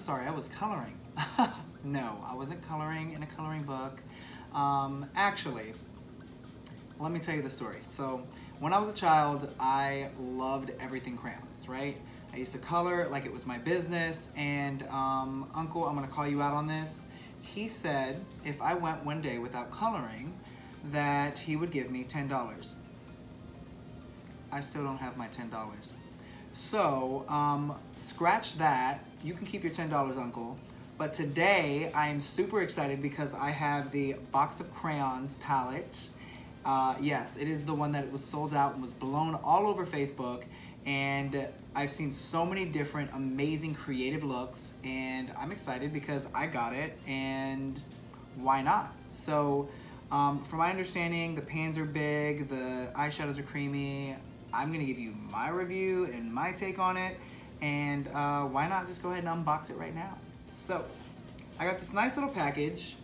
sorry, I was coloring. No, I wasn't coloring in a coloring book. Actually, let me tell you the story. So, when I was a child, I loved everything crayons, right? I used to color like it was my business, and Uncle, I'm gonna call you out on this. He said if I went one day without coloring, that he would give me $10. I still don't have my $10. So, scratch that. You can keep your $10, Uncle. But today, I am super excited because I have the Box of Crayons palette. Yes, it is the one that was sold out and was blown all over Facebook. And I've seen so many different amazing creative looks. And I'm excited because I got it. And why not? So, from my understanding, the pans are big, the eyeshadows are creamy. I'm gonna give you my review and my take on it, and why not just go ahead and unbox it right now? So, I got this nice little package.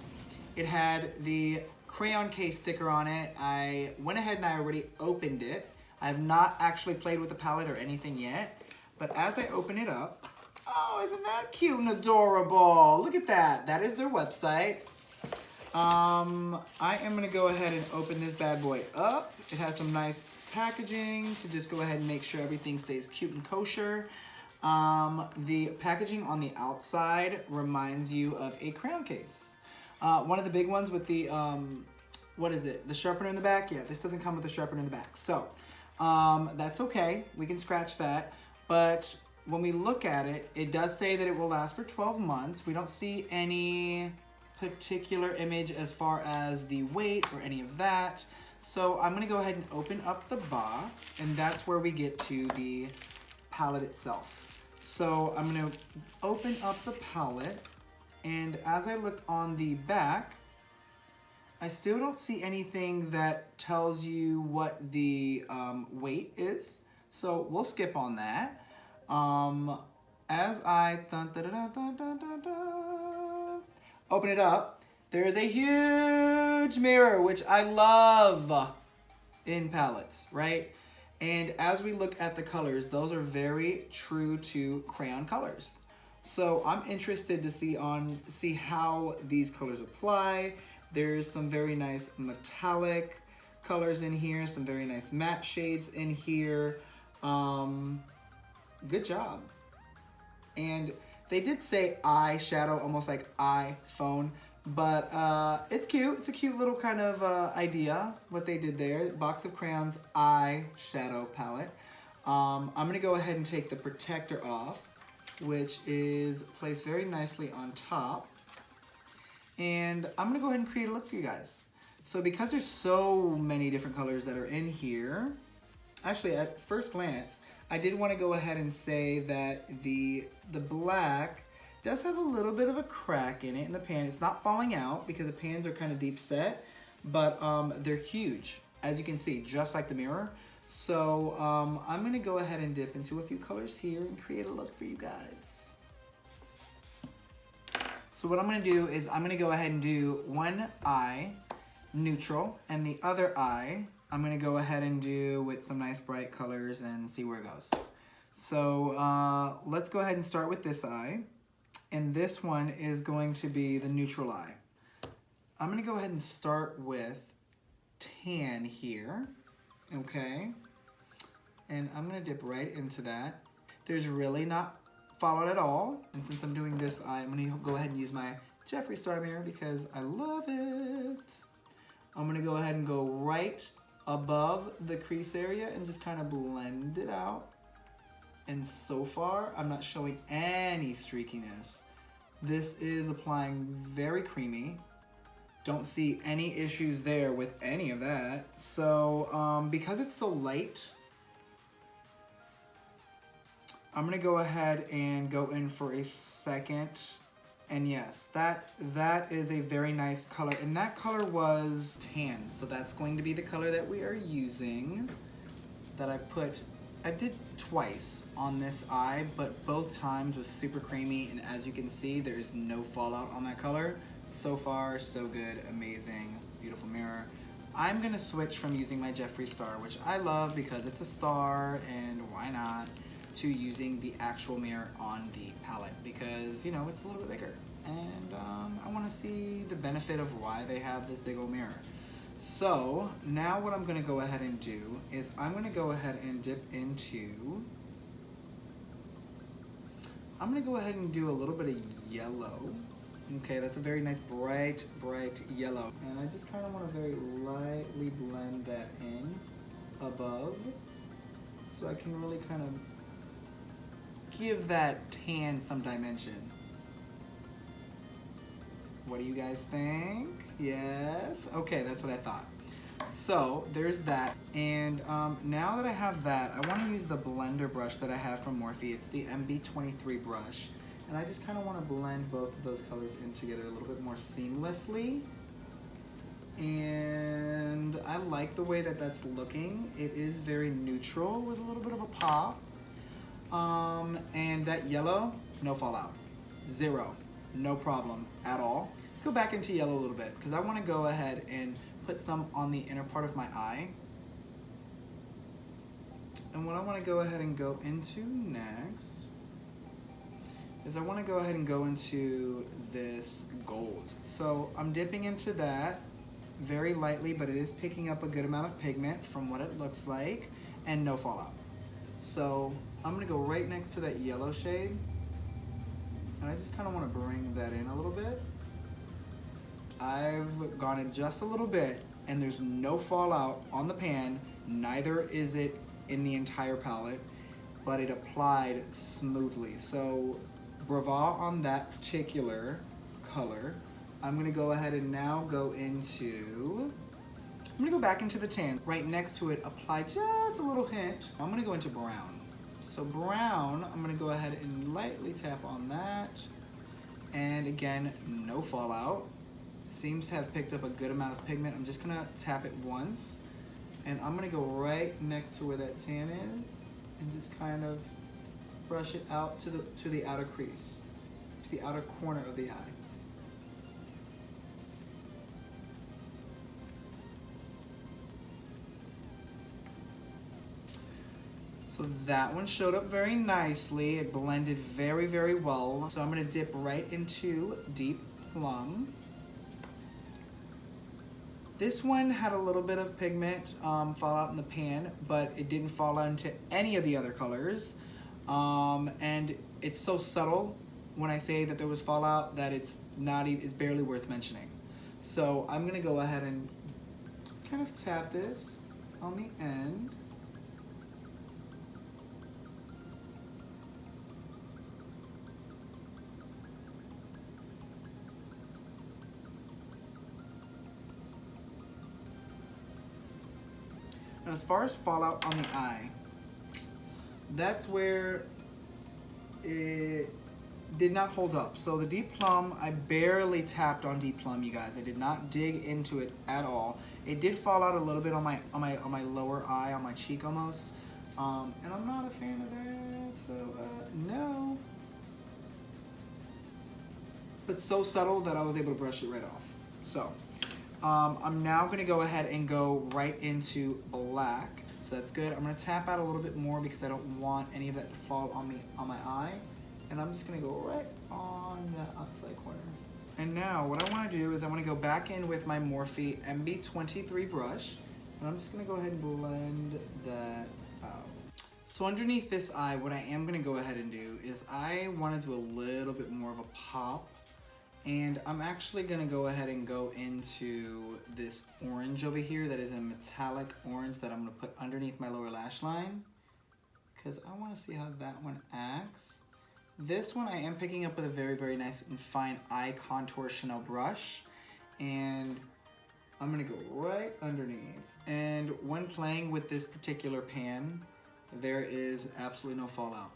It had the crayon case sticker on it. I went ahead and I already opened it. I have not actually played with the palette or anything yet, but as I open it up, oh, isn't that cute and adorable? Look at that. That is their website. I am gonna go ahead and open this bad boy up. It has some nice packaging to just go ahead and make sure everything stays cute and kosher. The packaging on the outside reminds you of a crayon case. One of the big ones with the, what is it? The sharpener in the back? Yeah, this doesn't come with the sharpener in the back. So, that's okay. We can scratch that. But when we look at it, it does say that it will last for 12 months. We don't see any particular image as far as the weight or any of that. So I'm gonna go ahead and open up the box, and that's where we get to the palette itself. So I'm gonna open up the palette, and as I look on the back, I still don't see anything that tells you what the weight is. So we'll skip on that. As I open it up, there is a huge mirror, which I love in palettes, right? And as we look at the colors, those are very true to crayon colors. So I'm interested to see how these colors apply. There's some very nice metallic colors in here, some very nice matte shades in here. Good job. And they did say iShadow, almost like iPhone, but it's cute. It's a cute little kind of idea, what they did there. Box of Crayons iShadow palette. I'm gonna go ahead and take the protector off, which is placed very nicely on top. And I'm gonna go ahead and create a look for you guys. So because there's so many different colors that are in here, actually at first glance, I did want to go ahead and say that the black does have a little bit of a crack in it in the pan. It's not falling out because the pans are kind of deep set, but they're huge, as you can see, just like the mirror. So I'm gonna go ahead and dip into a few colors here and create a look for you guys. So what I'm gonna do is I'm gonna go ahead and do one eye neutral, and the other eye I'm gonna go ahead and do with some nice bright colors and see where it goes. So let's go ahead and start with this eye. And this one is going to be the neutral eye. I'm gonna go ahead and start with tan here, okay? And I'm gonna dip right into that. There's really not fallout at all. And since I'm doing this eye, I'm gonna go ahead and use my Jeffree Star mirror because I love it. I'm gonna go ahead and go right above the crease area and just kind of blend it out. And so far, I'm not showing any streakiness. This is applying very creamy. Don't see any issues there with any of that. So because it's so light, I'm gonna go ahead and go in for a second. And yes, that is a very nice color. And that color was tan. So that's going to be the color that we are using, that I did twice on this eye, but both times was super creamy. And as you can see, there is no fallout on that color. So far, so good, amazing, beautiful mirror. I'm gonna switch from using my Jeffree Star, which I love because it's a star and why not? to using the actual mirror on the palette because, you know, it's a little bit bigger. And I want to see the benefit of why they have this big old mirror. So now what I'm going to go ahead and do is I'm going to go ahead and dip into, I'm going to go ahead and do a little bit of yellow. Okay, that's a very nice bright yellow. And I just kind of want to very lightly blend that in above so I can really kind of give that tan some dimension. What do you guys think? Yes? Okay, that's what I thought. So there's that. And now that I have that, I want to use the blender brush that I have from Morphe. It's the MB23 brush. And I just kind of want to blend both of those colors in together a little bit more seamlessly. And I like the way that that's looking. It is very neutral with a little bit of a pop. And that yellow, no fallout. Zero. No problem at all. Let's go back into yellow a little bit because I want to go ahead and put some on the inner part of my eye. And what I want to go ahead and go into next is I want to go ahead and go into this gold. So I'm dipping into that very lightly, but it is picking up a good amount of pigment from what it looks like and no fallout. So I'm going to go right next to that yellow shade. And I just kind of want to bring that in a little bit. I've gone in just a little bit and there's no fallout on the pan, neither is it in the entire palette, but it applied smoothly. So brava on that particular color. I'm gonna go ahead and now go into, I'm gonna go back into the tan. Right next to it, apply just a little hint. I'm gonna go into brown. So brown, I'm gonna go ahead and lightly tap on that. And again, no fallout. Seems to have picked up a good amount of pigment. I'm just gonna tap it once. And I'm gonna go right next to where that tan is and just kind of brush it out to the outer crease, to the outer corner of the eye. So that one showed up very nicely. It blended very, very well. So I'm gonna dip right into Deep Plum. This one had a little bit of pigment fall out in the pan, but it didn't fall out into any of the other colors. And it's so subtle when I say that there was fallout that it's barely worth mentioning. So I'm gonna go ahead and kind of tap this on the end. And as far as fallout on the eye, that's where it did not hold up. So the Deep Plum, I barely tapped on Deep Plum, you guys. I did not dig into it at all. It did fall out a little bit on my lower eye, on my cheek almost. And I'm not a fan of that, so no. But so subtle that I was able to brush it right off. So I'm now gonna go ahead and go right into black. So that's good. I'm gonna tap out a little bit more because I don't want any of that to fall on my eye. And I'm just gonna go right on the outside corner. And now what I wanna do is I wanna go back in with my Morphe MB23 brush. And I'm just gonna go ahead and blend that out. So underneath this eye, what I am gonna go ahead and do is I wanna do a little bit more of a pop. And I'm actually gonna go ahead and go into this orange over here that is a metallic orange that I'm gonna put underneath my lower lash line because I wanna see how that one acts. This one I am picking up with a very, very nice and fine eye contour Chanel brush. And I'm gonna go right underneath. And when playing with this particular pan, there is absolutely no fallout.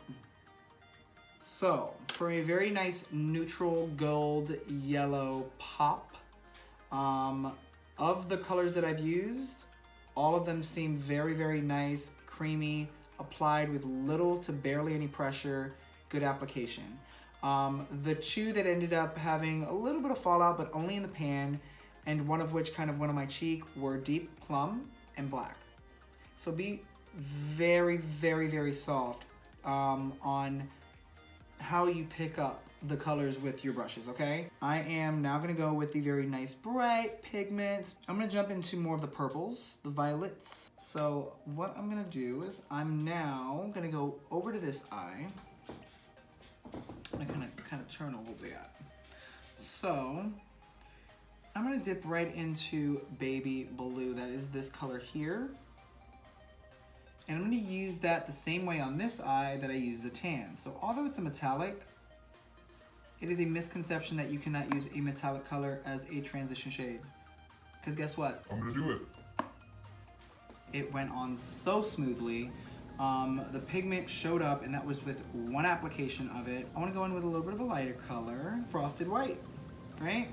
So, for a very nice neutral gold yellow pop, of the colors that I've used, all of them seem very, very nice, creamy, applied with little to barely any pressure, good application. The two that ended up having a little bit of fallout, but only in the pan, and one of which kind of went on my cheek, were Deep Plum and Black. So be very, very, very soft on how you pick up the colors with your brushes, okay? I am now gonna go with the very nice bright pigments. I'm gonna jump into more of the purples, the violets. So what I'm gonna do is I'm now gonna go over to this eye. I'm gonna kind of turn a little bit. So I'm gonna dip right into baby blue. That is this color here. And I'm gonna use that the same way on this eye that I use the tan. So although it's a metallic, it is a misconception that you cannot use a metallic color as a transition shade. Because guess what? I'm gonna do it. It went on so smoothly. The pigment showed up and that was with one application of it. I wanna go in with a little bit of a lighter color, frosted white, right?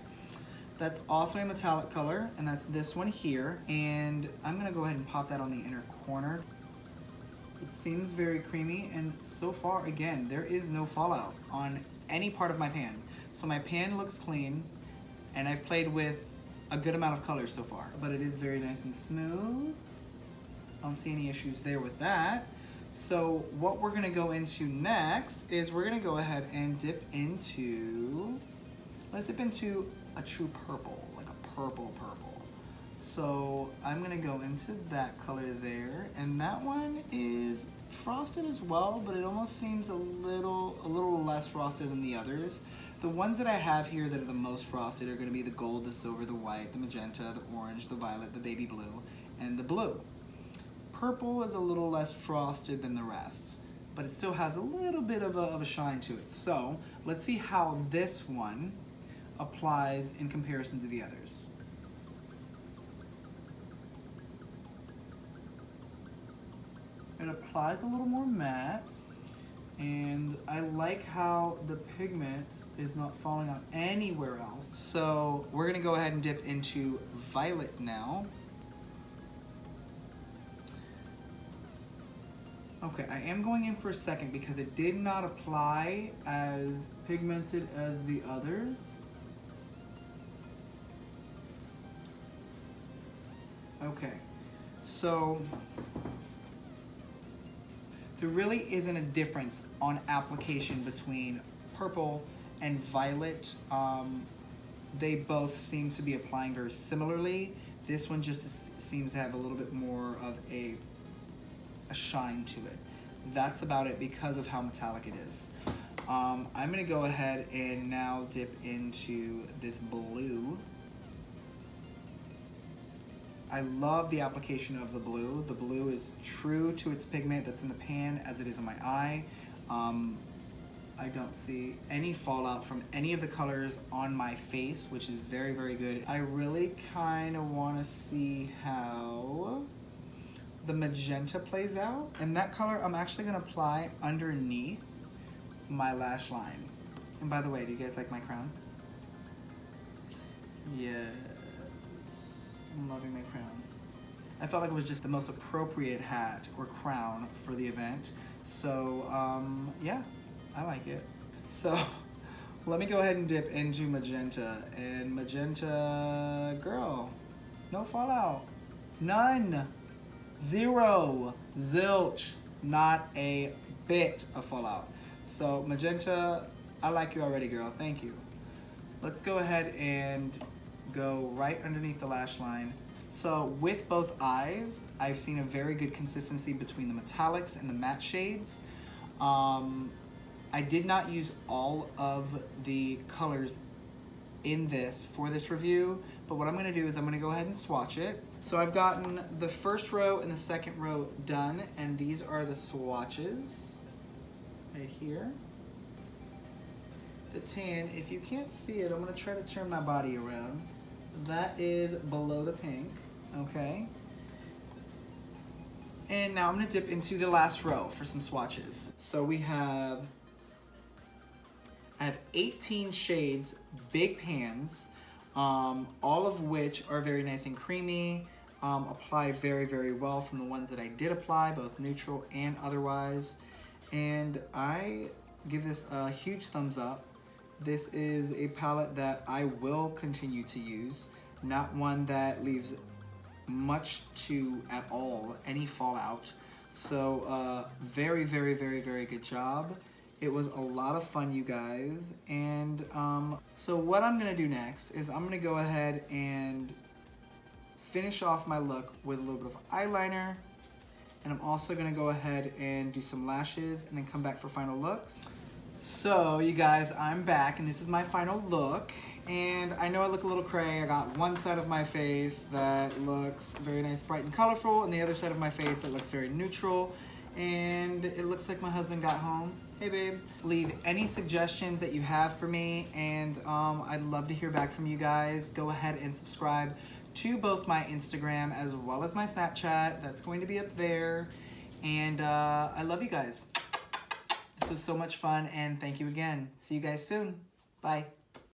That's also a metallic color, and that's this one here. And I'm gonna go ahead and pop that on the inner corner. It seems very creamy, and so far, again, there is no fallout on any part of my pan. So my pan looks clean, and I've played with a good amount of colors so far, but it is very nice and smooth. I don't see any issues there with that. So what we're gonna go into next is we're gonna go ahead and dip into, let's dip into a true purple, like a purple. So I'm gonna go into that color there, and that one is frosted as well, but it almost seems a little less frosted than the others. The ones that I have here that are the most frosted are gonna be the gold, the silver, the white, the magenta, the orange, the violet, the baby blue, and the blue. Purple is a little less frosted than the rest, but it still has a little bit of a shine to it. So let's see how this one applies in comparison to the others. It applies a little more matte, and I like how the pigment is not falling out anywhere else. So we're gonna go ahead and dip into violet now. Okay, I am going in for a second because it did not apply as pigmented as the others. Okay, so there really isn't a difference on application between purple and violet. They both seem to be applying very similarly. This one just seems to have a little bit more of a shine to it. That's about it because of how metallic it is. I'm gonna go ahead and now dip into this blue. I love the application of the blue. The blue is true to its pigment that's in the pan as it is in my eye. I don't see any fallout from any of the colors on my face, which is very, very good. I really kind of want to see how the magenta plays out. And that color I'm actually going to apply underneath my lash line. And by the way, do you guys like my crown? Yes. I'm loving my crown. I felt like it was just the most appropriate hat or crown for the event. So, yeah, I like it. So, let me go ahead and dip into magenta. And magenta, girl, no fallout. None. Zero. Zilch. Not a bit of fallout. So, magenta, I like you already, girl. Thank you. Let's go ahead and go right underneath the lash line. So with both eyes, I've seen a very good consistency between the metallics and the matte shades. I did not use all of the colors in this for this review, but what I'm gonna do is I'm gonna go ahead and swatch it. So I've gotten the first row and the second row done, and these are the swatches right here. The tan, if you can't see it, I'm gonna try to turn my body around. That is below the pink, okay? And now I'm gonna dip into the last row for some swatches. So I have 18 shades, big pans, all of which are very nice and creamy, apply very, very well from the ones that I did apply, both neutral and otherwise. And I give this a huge thumbs up. This is a palette that I will continue to use, not one that leaves much to at all any fallout. So very, very, very, very good job. It was a lot of fun, you guys. And so what I'm gonna do next is I'm gonna go ahead and finish off my look with a little bit of eyeliner. And I'm also gonna go ahead and do some lashes and then come back for final looks. So you guys, I'm back and this is my final look. And I know I look a little cray. I got one side of my face that looks very nice, bright and colorful, and the other side of my face that looks very neutral. And it looks like my husband got home. Hey babe. Leave any suggestions that you have for me, and I'd love to hear back from you guys. Go ahead and subscribe to both my Instagram as well as my Snapchat. That's going to be up there. And I love you guys. This was so much fun, and thank you again. See you guys soon. Bye.